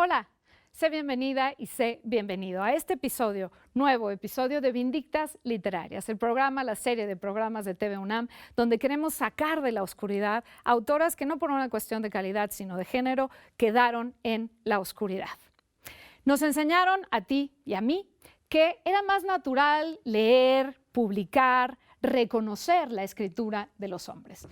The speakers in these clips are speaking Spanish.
Hola, sé bienvenida y sé bienvenido a este nuevo episodio de Vindictas Literarias, el programa, la serie de programas de TV UNAM, donde queremos sacar de la oscuridad a autoras que no por una cuestión de calidad, sino de género, quedaron en la oscuridad. Nos enseñaron a ti y a mí que era más natural leer, publicar, reconocer la escritura de los hombres.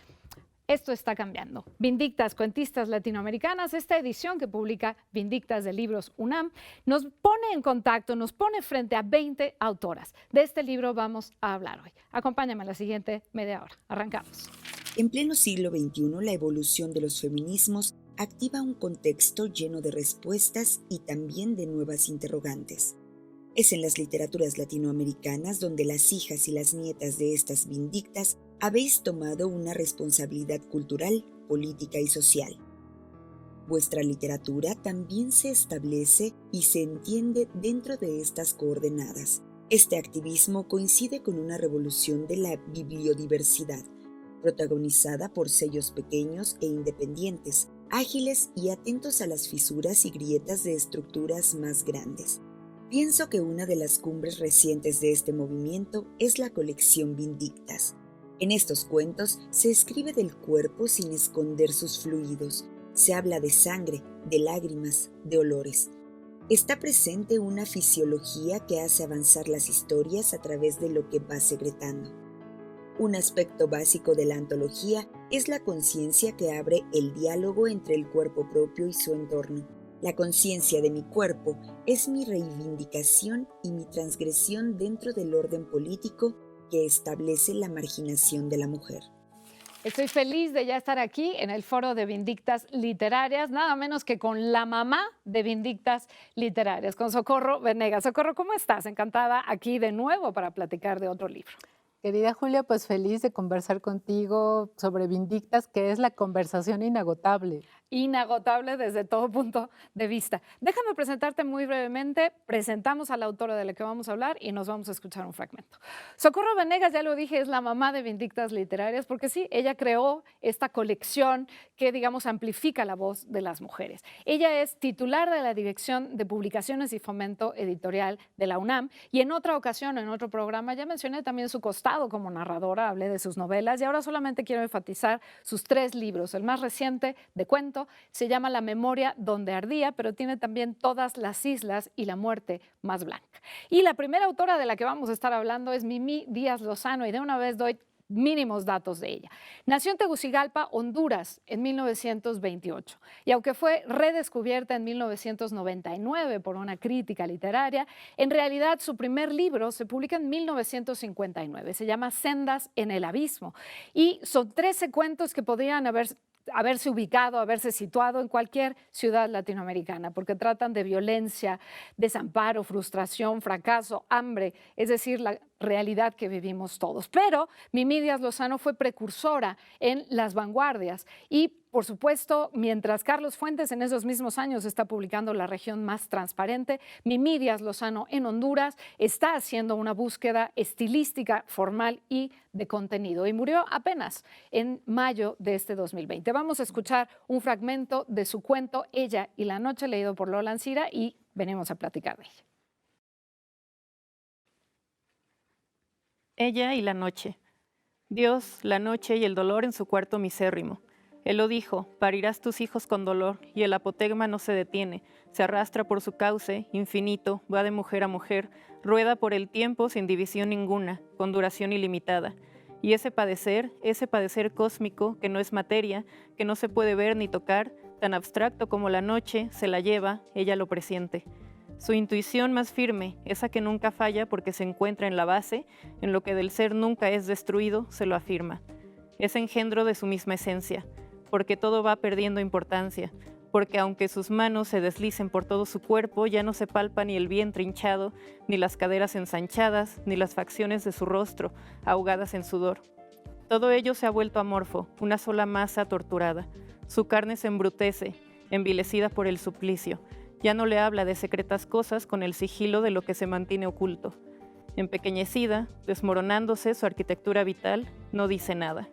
Esto está cambiando. Vindictas, cuentistas latinoamericanas, esta edición que publica Vindictas de Libros UNAM, nos pone en contacto, nos pone frente a 20 autoras. De este libro vamos a hablar hoy. Acompáñame a la siguiente media hora. Arrancamos. En pleno siglo XXI, la evolución de los feminismos activa un contexto lleno de respuestas y también de nuevas interrogantes. Es en las literaturas latinoamericanas donde las hijas y las nietas de estas vindictas habéis tomado una responsabilidad cultural, política y social. Vuestra literatura también se establece y se entiende dentro de estas coordenadas. Este activismo coincide con una revolución de la bibliodiversidad, protagonizada por sellos pequeños e independientes, ágiles y atentos a las fisuras y grietas de estructuras más grandes. Pienso que una de las cumbres recientes de este movimiento es la colección Vindictas. En estos cuentos se escribe del cuerpo sin esconder sus fluidos. Se habla de sangre, de lágrimas, de olores. Está presente una fisiología que hace avanzar las historias a través de lo que va secretando. Un aspecto básico de la antología es la conciencia que abre el diálogo entre el cuerpo propio y su entorno. La conciencia de mi cuerpo es mi reivindicación y mi transgresión dentro del orden político que establece la marginación de la mujer. Estoy feliz de ya estar aquí en el foro de Vindictas Literarias, nada menos que con la mamá de Vindictas Literarias, con Socorro Venegas. Socorro, ¿cómo estás? Encantada aquí de nuevo para platicar de otro libro. Querida Julia, pues feliz de conversar contigo sobre Vindictas, que es la conversación inagotable. Inagotable desde todo punto de vista. Déjame presentarte muy brevemente. Presentamos a la autora de la que vamos a hablar y nos vamos a escuchar un fragmento. Socorro Venegas, ya lo dije, es la mamá de Vindictas Literarias, porque sí, ella creó esta colección que, digamos, amplifica la voz de las mujeres. Ella es titular de la Dirección de Publicaciones y Fomento Editorial de la UNAM y en otra ocasión, en otro programa, ya mencioné también su costado como narradora, hablé de sus novelas y ahora solamente quiero enfatizar sus 3 libros. El más reciente, de cuento, se llama La memoria donde ardía, pero tiene también Todas las islas y La muerte más blanca. Y la primera autora de la que vamos a estar hablando es Mimi Díaz Lozano y de una vez doy mínimos datos de ella. Nació en Tegucigalpa, Honduras, en 1928 y aunque fue redescubierta en 1999 por una crítica literaria, en realidad su primer libro se publica en 1959, se llama Sendas en el abismo y son 13 cuentos que podrían haberse ubicado, haberse situado en cualquier ciudad latinoamericana, porque tratan de violencia, desamparo, frustración, fracaso, hambre, es decir, la realidad que vivimos todos. Pero Mimi Díaz Lozano fue precursora en las vanguardias y, por supuesto, mientras Carlos Fuentes en esos mismos años está publicando La región más transparente, Mimi Díaz Lozano en Honduras está haciendo una búsqueda estilística, formal y de contenido y murió apenas en mayo de este 2020. Vamos a escuchar un fragmento de su cuento Ella y la noche, leído por Lola Ancira, y venimos a platicar de ella. Ella y la noche. Dios, la noche y el dolor en su cuarto misérrimo. Él lo dijo, parirás tus hijos con dolor, y el apotegma no se detiene, se arrastra por su cauce, infinito, va de mujer a mujer, rueda por el tiempo sin división ninguna, con duración ilimitada. Y ese padecer cósmico, que no es materia, que no se puede ver ni tocar, tan abstracto como la noche, se la lleva, ella lo presiente. Su intuición más firme, esa que nunca falla porque se encuentra en la base, en lo que del ser nunca es destruido, se lo afirma. Es engendro de su misma esencia, porque todo va perdiendo importancia, porque aunque sus manos se deslicen por todo su cuerpo, ya no se palpa ni el vientre hinchado, ni las caderas ensanchadas, ni las facciones de su rostro, ahogadas en sudor. Todo ello se ha vuelto amorfo, una sola masa torturada. Su carne se embrutece, envilecida por el suplicio. Ya no le habla de secretas cosas con el sigilo de lo que se mantiene oculto. Empequeñecida, desmoronándose su arquitectura vital, no dice nada.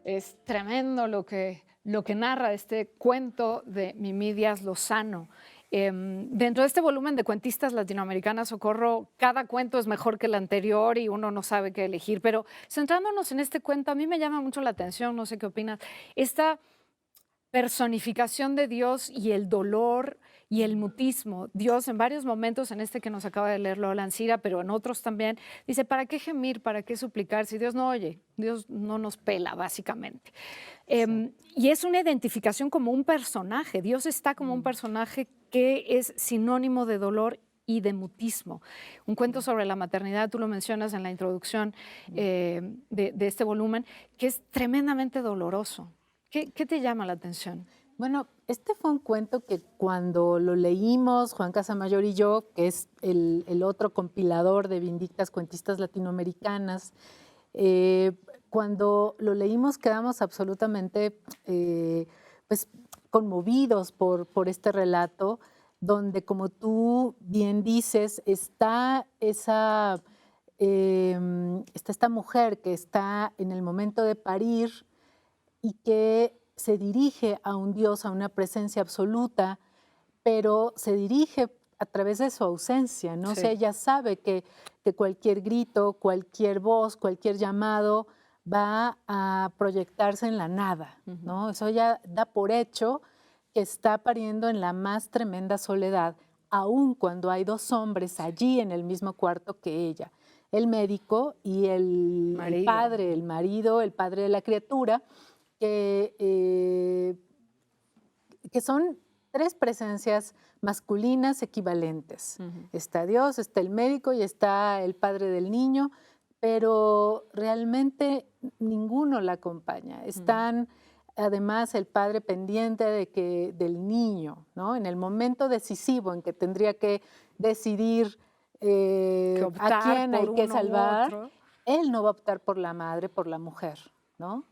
Es tremendo lo que lo que narra este cuento de Mimí Díaz Lozano. Dentro de este volumen de cuentistas latinoamericanas, Socorro, cada cuento es mejor que el anterior y uno no sabe qué elegir, pero centrándonos en este cuento, a mí me llama mucho la atención, no sé qué opinas, esta personificación de Dios y el dolor y el mutismo. Dios en varios momentos, en este que nos acaba de leer Lola Ancira, pero en otros también, dice, ¿para qué gemir? ¿Para qué suplicar? Si Dios no oye, Dios no nos pela, básicamente. Y es una identificación como un personaje. Dios está como un personaje que es sinónimo de dolor y de mutismo. Un cuento sobre la maternidad, tú lo mencionas en la introducción de este volumen, que es tremendamente doloroso. ¿Qué te llama la atención? Bueno, este fue un cuento que cuando lo leímos, Juan Casamayor y yo, que es el otro compilador de Vindictas Cuentistas Latinoamericanas, cuando lo leímos quedamos absolutamente pues, conmovidos por este relato, donde, como tú bien dices, está esta mujer que está en el momento de parir y que se dirige a un Dios, a una presencia absoluta, pero se dirige a través de su ausencia, ¿no? Sí. O sea, ella sabe que cualquier grito, cualquier voz, cualquier llamado va a proyectarse en la nada, ¿no? Eso ella da por hecho que está pariendo en la más tremenda soledad, aun cuando hay dos hombres allí en el mismo cuarto que ella, el médico y el padre, el marido, el padre de la criatura, que son tres presencias masculinas equivalentes. Está Dios, está el médico y está el padre del niño, pero realmente ninguno la acompaña. Están además el padre pendiente del niño, ¿no? En el momento decisivo en que tendría que decidir a quién hay que salvar, él no va a optar por la madre, por la mujer, ¿no?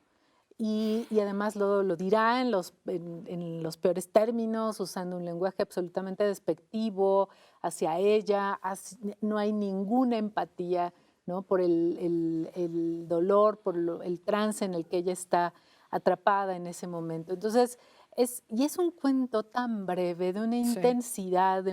Y además lo dirá en los peores términos, usando un lenguaje absolutamente despectivo hacia ella. No hay ninguna empatía, ¿no? Por el dolor, por el trance en el que ella está atrapada en ese momento. Entonces, es un cuento tan breve, de una intensidad,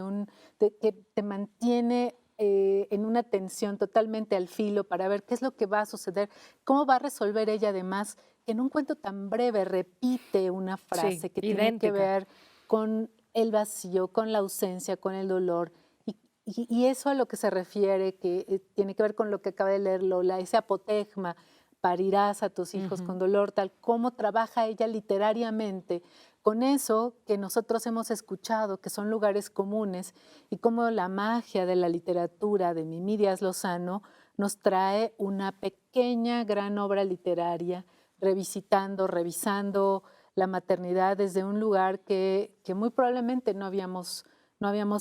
que te mantiene en una tensión totalmente al filo para ver qué es lo que va a suceder, cómo va a resolver ella además, que en un cuento tan breve repite una frase que tiene que ver con el vacío, con la ausencia, con el dolor. Y eso a lo que se refiere, que tiene que ver con lo que acaba de leer Lola, ese apotegma, parirás a tus hijos con dolor, tal como trabaja ella literariamente con eso que nosotros hemos escuchado, que son lugares comunes, y cómo la magia de la literatura de Mimí Díaz Lozano nos trae una pequeña, gran obra literaria, revisando la maternidad desde un lugar que muy probablemente no habíamos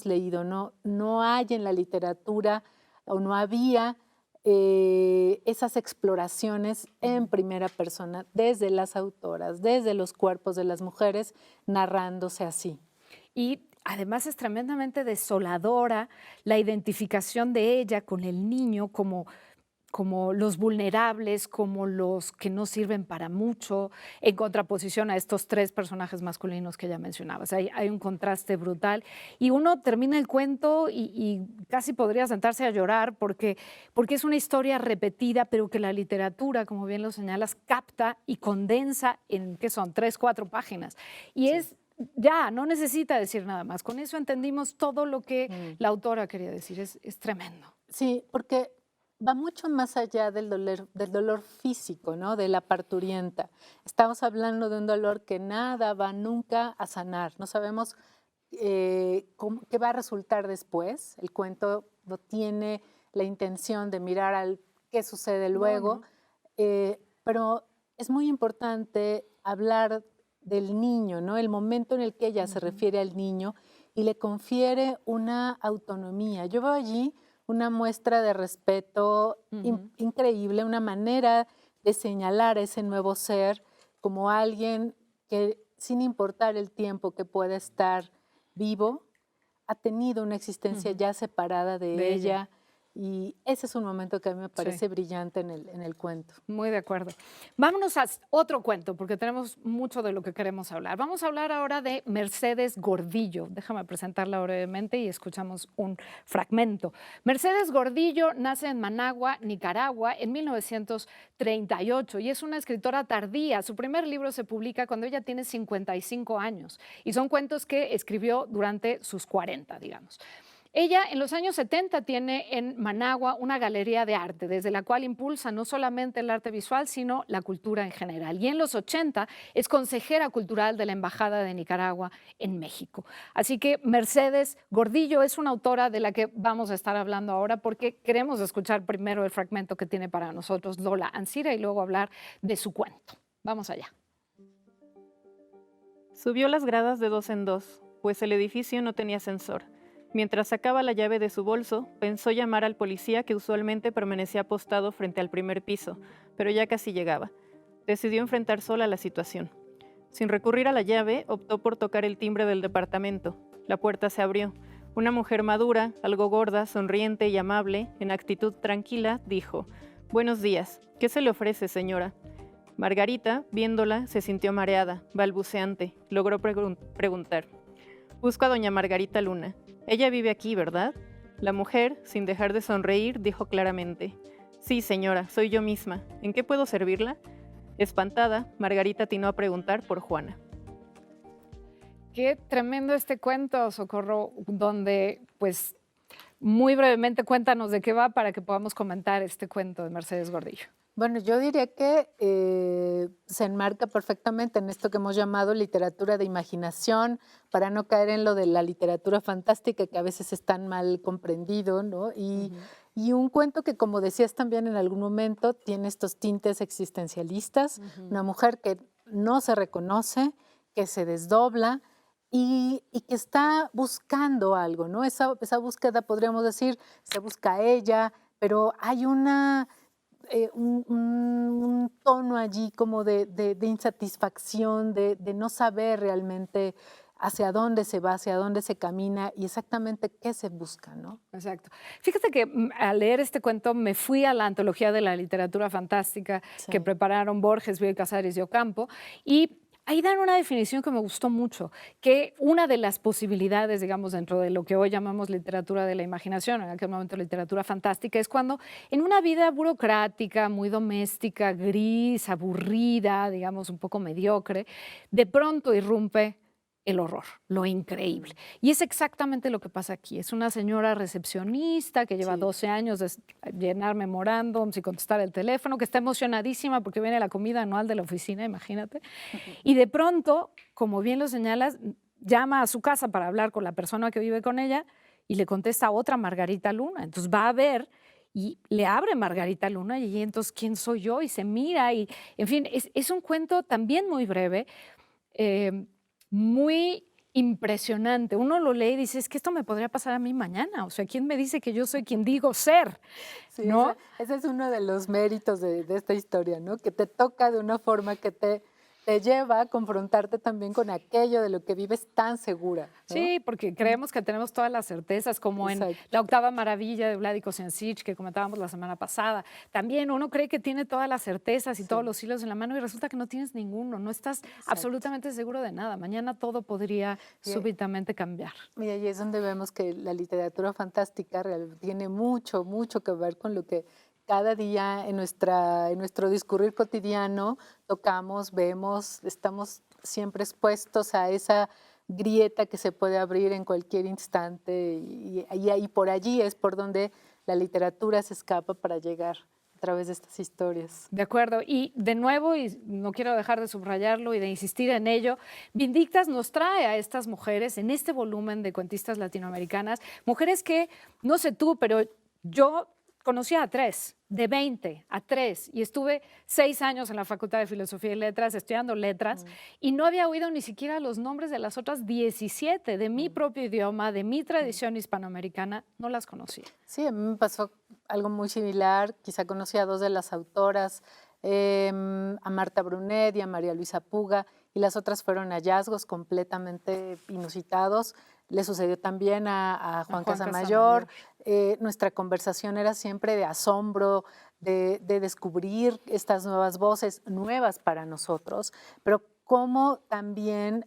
leído. No hay en la literatura, o no había esas exploraciones en primera persona, desde las autoras, desde los cuerpos de las mujeres, narrándose así. Y además es tremendamente desoladora la identificación de ella con el niño como los vulnerables, como los que no sirven para mucho, en contraposición a estos tres personajes masculinos que ya mencionabas. Hay un contraste brutal y uno termina el cuento y casi podría sentarse a llorar porque es una historia repetida, pero que la literatura, como bien lo señalas, capta y condensa en, ¿qué son? 3, 4 páginas. Y ya, no necesita decir nada más. Con eso entendimos todo lo que la autora quería decir. Es tremendo. Sí, porque va mucho más allá del dolor físico, ¿no? De la parturienta. Estamos hablando de un dolor que nada va nunca a sanar. No sabemos qué va a resultar después. El cuento no tiene la intención de mirar al qué sucede luego, pero es muy importante hablar del niño, ¿no? El momento en el que ella se refiere al niño y le confiere una autonomía. Yo veo allí una muestra de respeto increíble, una manera de señalar a ese nuevo ser como alguien que, sin importar el tiempo que pueda estar vivo, ha tenido una existencia ya separada de ella Y ese es un momento que a mí me parece brillante en el cuento. Muy de acuerdo. Vámonos a otro cuento, porque tenemos mucho de lo que queremos hablar. Vamos a hablar ahora de Mercedes Gordillo. Déjame presentarla brevemente y escuchamos un fragmento. Mercedes Gordillo nace en Managua, Nicaragua, en 1938 y es una escritora tardía. Su primer libro se publica cuando ella tiene 55 años y son cuentos que escribió durante sus 40, digamos. Ella en los años 70 tiene en Managua una galería de arte, desde la cual impulsa no solamente el arte visual, sino la cultura en general. Y en los 80 es consejera cultural de la Embajada de Nicaragua en México. Así que Mercedes Gordillo es una autora de la que vamos a estar hablando ahora porque queremos escuchar primero el fragmento que tiene para nosotros Lola Ancira y luego hablar de su cuento. Vamos allá. Subió las gradas de 2 en 2, pues el edificio no tenía ascensor. Mientras sacaba la llave de su bolso, pensó llamar al policía que usualmente permanecía apostado frente al primer piso, pero ya casi llegaba. Decidió enfrentar sola la situación. Sin recurrir a la llave, optó por tocar el timbre del departamento. La puerta se abrió. Una mujer madura, algo gorda, sonriente y amable, en actitud tranquila, dijo: «Buenos días. ¿Qué se le ofrece, señora?». Margarita, viéndola, se sintió mareada, balbuceante. Logró preguntar: «Busco a doña Margarita Luna. Ella vive aquí, ¿verdad?». La mujer, sin dejar de sonreír, dijo claramente: «Sí, señora, soy yo misma. ¿En qué puedo servirla?». Espantada, Margarita atinó a preguntar por Juana. Qué tremendo este cuento, Socorro, donde, pues, muy brevemente cuéntanos de qué va para que podamos comentar este cuento de Mercedes Gordillo. Bueno, yo diría que se enmarca perfectamente en esto que hemos llamado literatura de imaginación, para no caer en lo de la literatura fantástica, que a veces es tan mal comprendido, ¿no? Y un cuento que, como decías también en algún momento, tiene estos tintes existencialistas, una mujer que no se reconoce, que se desdobla y que está buscando algo, ¿no? Esa búsqueda, podríamos decir, se busca a ella, pero hay un tono allí como de insatisfacción, de no saber realmente hacia dónde se va, hacia dónde se camina y exactamente qué se busca, ¿no? Exacto. Fíjate que al leer este cuento me fui a la antología de la literatura fantástica que prepararon Borges, Bioy Casares y Ocampo y ahí dan una definición que me gustó mucho, que una de las posibilidades, digamos, dentro de lo que hoy llamamos literatura de la imaginación, en aquel momento literatura fantástica, es cuando en una vida burocrática, muy doméstica, gris, aburrida, digamos, un poco mediocre, de pronto irrumpe el horror, lo increíble. Y es exactamente lo que pasa aquí. Es una señora recepcionista que lleva 12 años de llenar memorándums y contestar el teléfono, que está emocionadísima porque viene la comida anual de la oficina, imagínate. Y de pronto, como bien lo señalas, llama a su casa para hablar con la persona que vive con ella y le contesta otra Margarita Luna. Entonces va a ver y le abre Margarita Luna y entonces, ¿quién soy yo? Y se mira y, en fin, es un cuento también muy breve, muy impresionante. Uno lo lee y dice, es que esto me podría pasar a mí mañana. O sea, ¿quién me dice que yo soy quien digo ser? Sí, ¿no? ese es uno de los méritos de esta historia, ¿no? Que te toca de una forma que te lleva a confrontarte también con aquello de lo que vives tan segura, ¿no? Sí, porque creemos que tenemos todas las certezas, como en La octava maravilla de Vladimir Kozianchik, que comentábamos la semana pasada. También uno cree que tiene todas las certezas y todos los hilos en la mano y resulta que no tienes ninguno, no estás absolutamente seguro de nada. Mañana todo podría súbitamente cambiar. Y ahí es donde vemos que la literatura fantástica tiene mucho, mucho que ver con lo que cada día en nuestro discurrir cotidiano tocamos, vemos, estamos siempre expuestos a esa grieta que se puede abrir en cualquier instante y por allí es por donde la literatura se escapa para llegar a través de estas historias. De acuerdo. Y de nuevo, y no quiero dejar de subrayarlo y de insistir en ello, Vindictas nos trae a estas mujeres en este volumen de cuentistas latinoamericanas, mujeres que, no sé tú, pero yo conocí a 3, de 20 a 3, y estuve 6 años en la Facultad de Filosofía y Letras, estudiando letras, y no había oído ni siquiera los nombres de las otras 17 de mi propio idioma, de mi tradición hispanoamericana, no las conocía. Sí, a mí me pasó algo muy similar, quizá conocí a 2 de las autoras, a Marta Brunet y a María Luisa Puga, y las otras fueron hallazgos completamente inusitados. Le sucedió también a Juan Casamayor. Nuestra conversación era siempre de asombro, de descubrir estas nuevas voces, nuevas para nosotros, pero como también,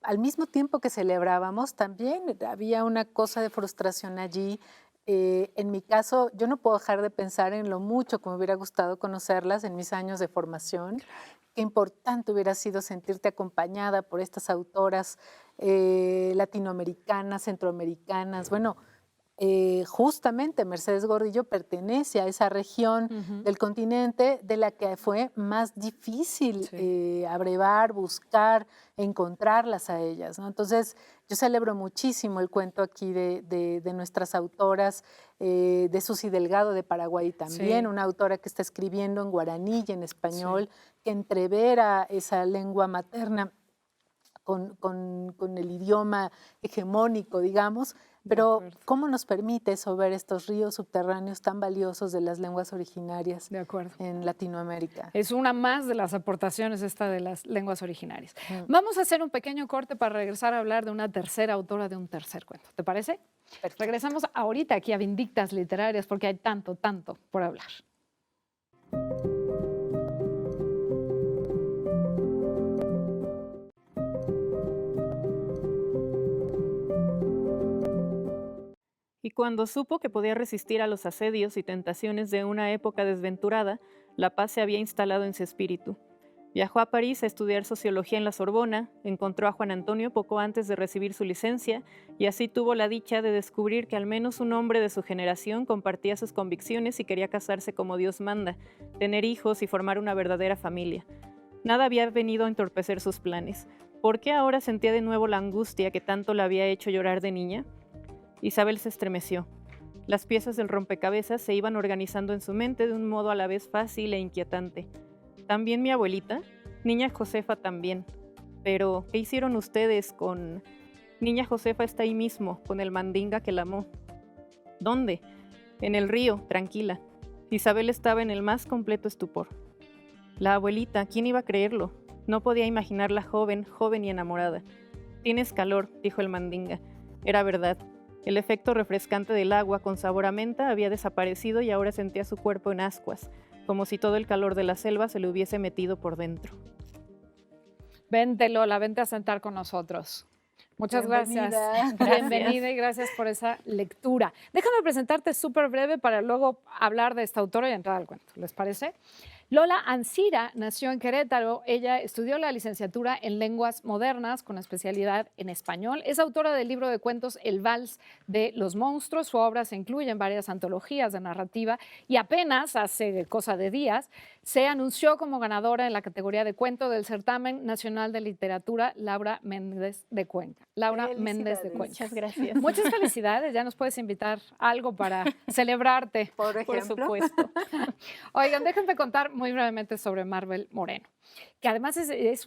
al mismo tiempo que celebrábamos, también había una cosa de frustración allí. En mi caso, yo no puedo dejar de pensar en lo mucho que me hubiera gustado conocerlas en mis años de formación. Qué importante hubiera sido sentirte acompañada por estas autoras latinoamericanas, centroamericanas. Bueno, justamente Mercedes Gordillo pertenece a esa región del continente de la que fue más difícil abrevar, buscar, encontrarlas a ellas, ¿no? Entonces, yo celebro muchísimo el cuento aquí de nuestras autoras, de Susi Delgado de Paraguay también, una autora que está escribiendo en guaraní y en español, que entrevera esa lengua materna con el idioma hegemónico, digamos, pero ¿cómo nos permite eso ver estos ríos subterráneos tan valiosos de las lenguas originarias en Latinoamérica? Es una más de las aportaciones esta de las lenguas originarias. Vamos a hacer un pequeño corte para regresar a hablar de una tercera autora de un tercer cuento. ¿Te parece? Perfecto. Regresamos ahorita aquí a Vindictas Literarias porque hay tanto por hablar. Y cuando supo que podía resistir a los asedios y tentaciones de una época desventurada, la paz se había instalado en su espíritu. Viajó a París a estudiar sociología en la Sorbona, encontró a Juan Antonio poco antes de recibir su licencia y así tuvo la dicha de descubrir que al menos un hombre de su generación compartía sus convicciones y quería casarse como Dios manda, tener hijos y formar una verdadera familia. Nada había venido a entorpecer sus planes. ¿Por qué ahora sentía de nuevo la angustia que tanto la había hecho llorar de niña? Isabel se estremeció. Las piezas del rompecabezas se iban organizando en su mente de un modo a la vez fácil e inquietante. ¿También mi abuelita? Niña Josefa también. Pero, ¿qué hicieron ustedes con...? Niña Josefa está ahí mismo, con el mandinga que la amó. ¿Dónde? En el río, tranquila. Isabel estaba en el más completo estupor. La abuelita, ¿quién iba a creerlo? No podía imaginarla joven y enamorada. Tienes calor, dijo el mandinga. Era verdad. El efecto refrescante del agua con sabor a menta había desaparecido y ahora sentía su cuerpo en ascuas, como si todo el calor de la selva se le hubiese metido por dentro. Vente, Lola, vente a sentar con nosotros. Muchas gracias. Bienvenida y gracias por esa lectura. Déjame presentarte súper breve para luego hablar de esta autora y entrar al cuento. ¿Les parece? Lola Ancira nació en Querétaro. Ella estudió la licenciatura en Lenguas Modernas con especialidad en español. Es autora del libro de cuentos El Vals de los Monstruos. Su obra se incluye en varias antologías de narrativa y apenas hace cosa de días se anunció como ganadora en la categoría de cuento del Certamen Nacional de Literatura Laura Méndez de Cuenca. Laura Méndez de Cuenca. Muchas gracias. Muchas felicidades. Ya nos puedes invitar a algo para celebrarte. Por supuesto. Oigan, déjenme contar muy brevemente sobre Marvel Moreno, que además es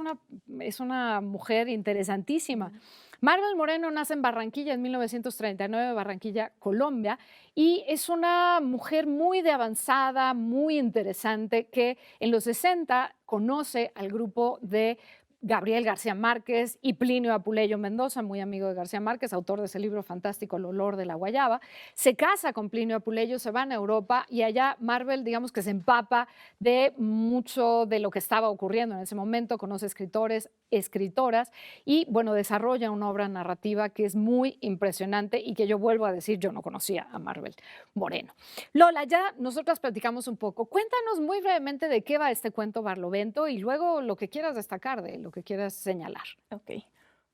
una mujer interesantísima. Marvel Moreno nace en Barranquilla en 1939, Barranquilla, Colombia, y es una mujer muy de avanzada, muy interesante, que en los 60 conoce al grupo de Gabriel García Márquez y Plinio Apuleyo Mendoza, muy amigo de García Márquez, autor de ese libro fantástico El olor de la guayaba. Se casa con Plinio Apuleyo, se van a Europa y allá Marvel, digamos que se empapa de mucho de lo que estaba ocurriendo en ese momento, conoce escritores, escritoras y, bueno, desarrolla una obra narrativa que es muy impresionante y que yo vuelvo a decir, yo no conocía a Marvel Moreno. Lola, ya nosotras platicamos un poco. Cuéntanos muy brevemente de qué va este cuento Barlovento y luego lo que quieras destacar de lo que quieras señalar. Ok,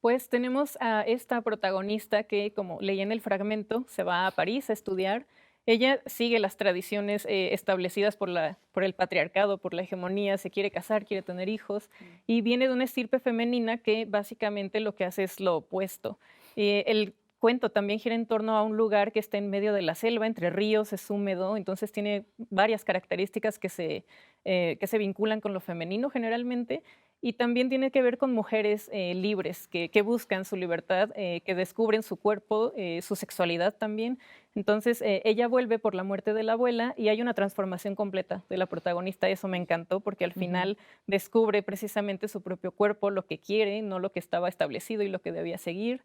pues tenemos a esta protagonista que, como leí en el fragmento, se va a París a estudiar. Ella sigue las tradiciones establecidas por el patriarcado, por la hegemonía, se quiere casar, quiere tener hijos, y viene de una estirpe femenina que básicamente lo que hace es lo opuesto. El cuento también gira en torno a un lugar que está en medio de la selva, entre ríos, es húmedo, entonces tiene varias características que se vinculan con lo femenino generalmente, y también tiene que ver con mujeres libres que buscan su libertad, que descubren su cuerpo, su sexualidad también. Entonces, ella vuelve por la muerte de la abuela y hay una transformación completa de la protagonista. Eso me encantó porque al final descubre precisamente su propio cuerpo, lo que quiere, no lo que estaba establecido y lo que debía seguir.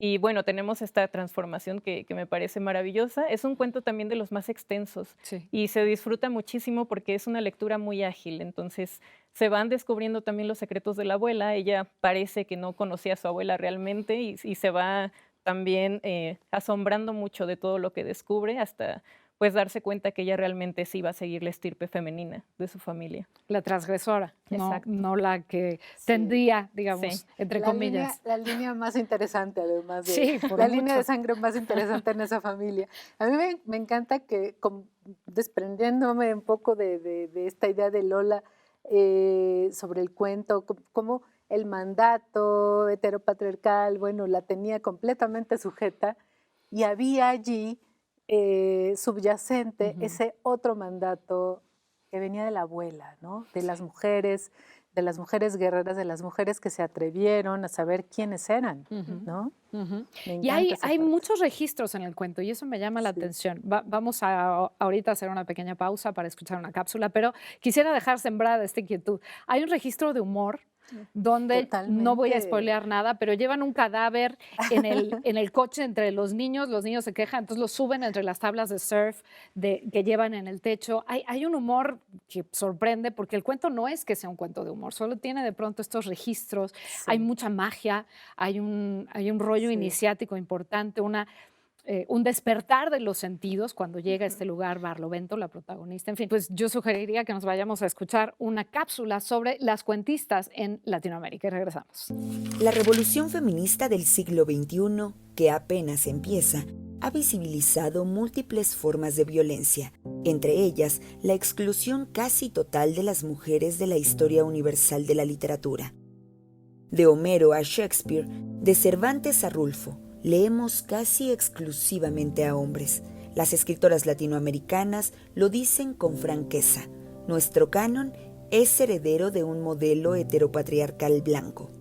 Y bueno, tenemos esta transformación que me parece maravillosa. Es un cuento también de los más extensos Sí. y se disfruta muchísimo porque es una lectura muy ágil. Entonces, se van descubriendo también los secretos de la abuela. Ella parece que no conocía a su abuela realmente y se va también asombrando mucho de todo lo que descubre hasta pues darse cuenta que ella realmente sí iba a seguir la estirpe femenina de su familia. La transgresora, Exacto. no la que Sí. tendría, digamos, Sí. entre La comillas. línea más interesante, además de Sí, por la línea de mucho. sangre más interesante en esa familia. A mí me encanta que, desprendiéndome un poco de esta idea de Lola sobre el cuento, cómo el mandato heteropatriarcal, bueno, la tenía completamente sujeta y había allí subyacente Ujú. ese otro mandato que venía de la abuela, ¿no? De las mujeres guerreras, de las mujeres que se atrevieron a saber quiénes eran, Ujú. ¿no? Ujú. Me Y encanta esa hay parte. muchos registros en el cuento y eso me llama la Sí. atención. Vamos a ahorita hacer una pequeña pausa para escuchar una cápsula, pero quisiera dejar sembrada esta inquietud. Hay un registro de humor donde no voy a Totalmente. spoilear nada, pero llevan un cadáver en el coche entre los niños se quejan, entonces lo suben entre las tablas de surf que llevan en el techo. Hay un humor que sorprende porque el cuento no es que sea un cuento de humor, solo tiene de pronto estos registros, hay Sí, mucha magia, hay un rollo sí. iniciático importante, un despertar de los sentidos cuando llega a este lugar Barlovento, la protagonista. En fin, pues yo sugeriría que nos vayamos a escuchar una cápsula sobre las cuentistas en Latinoamérica y regresamos. La revolución feminista del siglo XXI, que apenas empieza, ha visibilizado múltiples formas de violencia, entre ellas la exclusión casi total de las mujeres de la historia universal de la literatura. De Homero a Shakespeare, de Cervantes a Rulfo, leemos casi exclusivamente a hombres. Las escritoras latinoamericanas lo dicen con franqueza. Nuestro canon es heredero de un modelo heteropatriarcal blanco.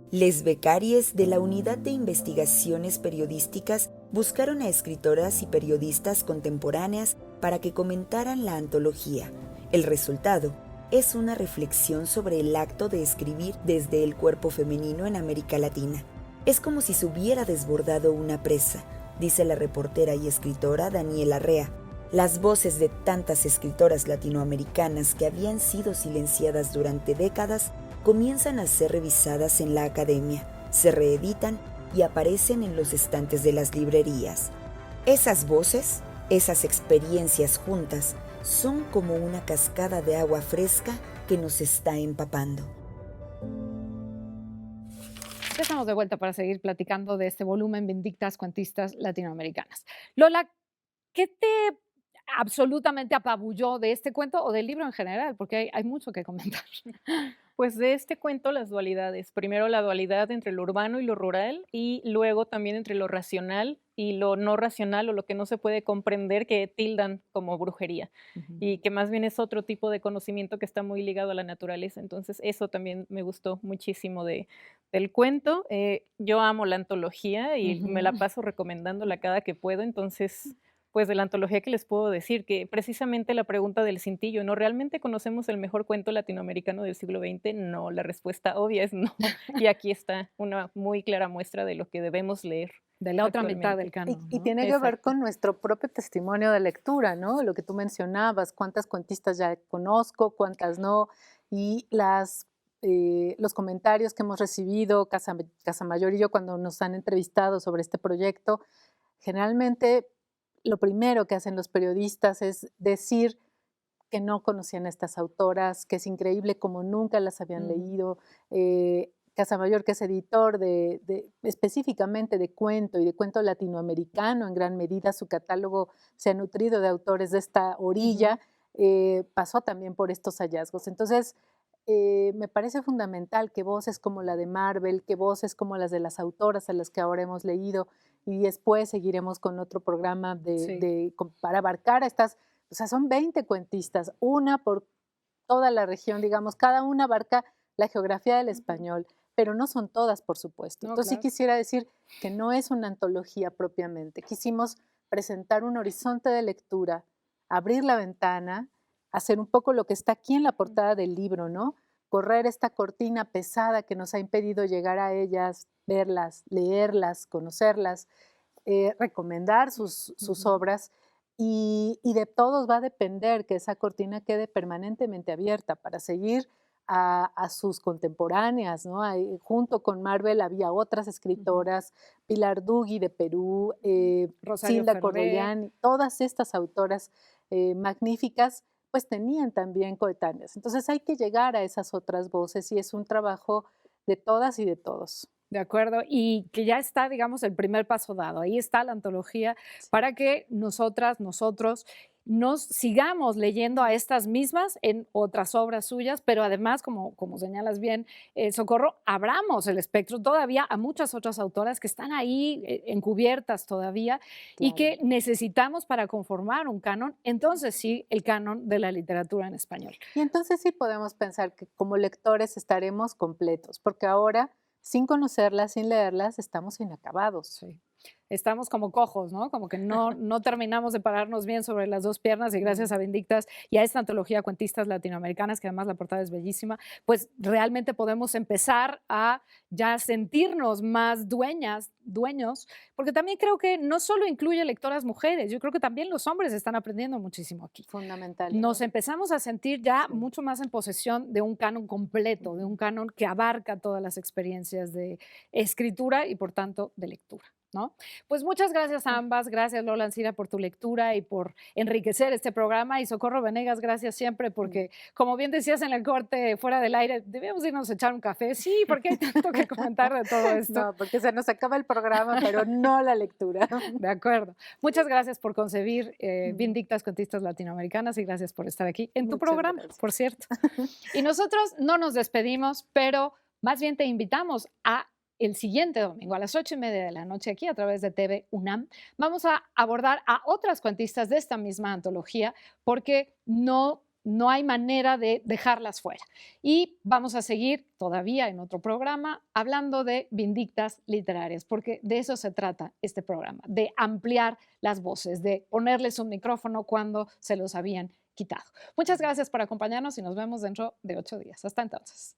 Les becarias de la Unidad de Investigaciones Periodísticas buscaron a escritoras y periodistas contemporáneas para que comentaran la antología. El resultado es una reflexión sobre el acto de escribir desde el cuerpo femenino en América Latina. Es como si se hubiera desbordado una presa, dice la reportera y escritora Daniela Rea. Las voces de tantas escritoras latinoamericanas que habían sido silenciadas durante décadas comienzan a ser revisadas en la academia, se reeditan y aparecen en los estantes de las librerías. Esas voces, esas experiencias juntas, son como una cascada de agua fresca que nos está empapando. Ya estamos de vuelta para seguir platicando de este volumen Vindictas Cuentistas Latinoamericanas. Lola, ¿qué te absolutamente apabulló de este cuento o del libro en general? Porque hay mucho que comentar. Pues de este cuento las dualidades. Primero la dualidad entre lo urbano y lo rural y luego también entre lo racional y lo no racional o lo que no se puede comprender que tildan como brujería y que más bien es otro tipo de conocimiento que está muy ligado a la naturaleza. Entonces eso también me gustó muchísimo del cuento. Yo amo la antología y me la Ujú. paso recomendándola cada que puedo. Entonces pues de la antología que les puedo decir, que precisamente la pregunta del cintillo, ¿no? ¿Realmente conocemos el mejor cuento latinoamericano del siglo XX? No, la respuesta obvia es no. Y aquí está una muy clara muestra de lo que debemos leer De la otra mitad del actualmente. canon, Y ¿no? tiene que ver Exacto. con nuestro propio testimonio de lectura, ¿no? Lo que tú mencionabas, cuántas cuentistas ya conozco, cuántas no, y los comentarios que hemos recibido, Casamayor y yo, cuando nos han entrevistado sobre este proyecto, generalmente lo primero que hacen los periodistas es decir que no conocían a estas autoras, que es increíble como nunca las habían leído. Casamayor, que es editor específicamente de cuento y de cuento latinoamericano, en gran medida su catálogo se ha nutrido de autores de esta orilla, pasó también por estos hallazgos. Entonces, me parece fundamental que voces como la de Marvel, que voces como las de las autoras a las que ahora hemos leído, y después seguiremos con otro programa Sí. para abarcar a estas, o sea, son 20 cuentistas, una por toda la región, digamos, cada una abarca la geografía del español, pero no son todas, por supuesto. No, Entonces sí claro. quisiera decir que no es una antología propiamente. Quisimos presentar un horizonte de lectura, abrir la ventana, hacer un poco lo que está aquí en la portada del libro, ¿no? Correr esta cortina pesada que nos ha impedido llegar a ellas, verlas, leerlas, conocerlas, recomendar sus obras y de todos va a depender que esa cortina quede permanentemente abierta para seguir a sus contemporáneas, ¿no? Ahí, junto con Marvel había otras escritoras, Pilar Dugui de Perú, Rosario Silda Ferrer. Cordogliani, todas estas autoras magníficas, pues tenían también coetáneas. Entonces hay que llegar a esas otras voces y es un trabajo de todas y de todos. De acuerdo, y que ya está, digamos, el primer paso dado. Ahí está la antología para que nosotras, nosotros nos sigamos leyendo a estas mismas en otras obras suyas, pero además, como señalas bien, Socorro, abramos el espectro todavía a muchas otras autoras que están ahí encubiertas todavía y que necesitamos para conformar un canon, entonces sí, el canon de la literatura en español. Y entonces sí podemos pensar que como lectores estaremos completos, porque ahora, sin conocerlas, sin leerlas, estamos inacabados. Sí. Estamos como cojos, ¿no? Como que no terminamos de pararnos bien sobre las dos piernas y gracias a Vindictas y a esta antología de cuentistas latinoamericanas, que además la portada es bellísima, pues realmente podemos empezar a ya sentirnos más dueños, porque también creo que no solo incluye lectoras mujeres, yo creo que también los hombres están aprendiendo muchísimo aquí. Fundamental. Nos empezamos a sentir ya mucho más en posesión de un canon completo, de un canon que abarca todas las experiencias de escritura y por tanto de lectura, ¿no? Pues muchas gracias a ambas, gracias Lola Ancira por tu lectura y por enriquecer este programa y Socorro Venegas, gracias siempre porque como bien decías en el corte fuera del aire, debíamos irnos a echar un café, sí, porque hay tanto que comentar de todo esto. No, porque se nos acaba el programa, pero no la lectura. De acuerdo. Muchas gracias por concebir Vindictas Cuentistas Latinoamericanas y gracias por estar aquí en tu Muchas programa, gracias. por cierto. Y nosotros no nos despedimos, pero más bien te invitamos a el siguiente domingo a las 8:30 de la noche aquí a través de TV UNAM. Vamos a abordar a otras cuentistas de esta misma antología porque no hay manera de dejarlas fuera. Y vamos a seguir todavía en otro programa hablando de Vindictas literarias, porque de eso se trata este programa, de ampliar las voces, de ponerles un micrófono cuando se los habían quitado. Muchas gracias por acompañarnos y nos vemos dentro de 8 días. Hasta entonces.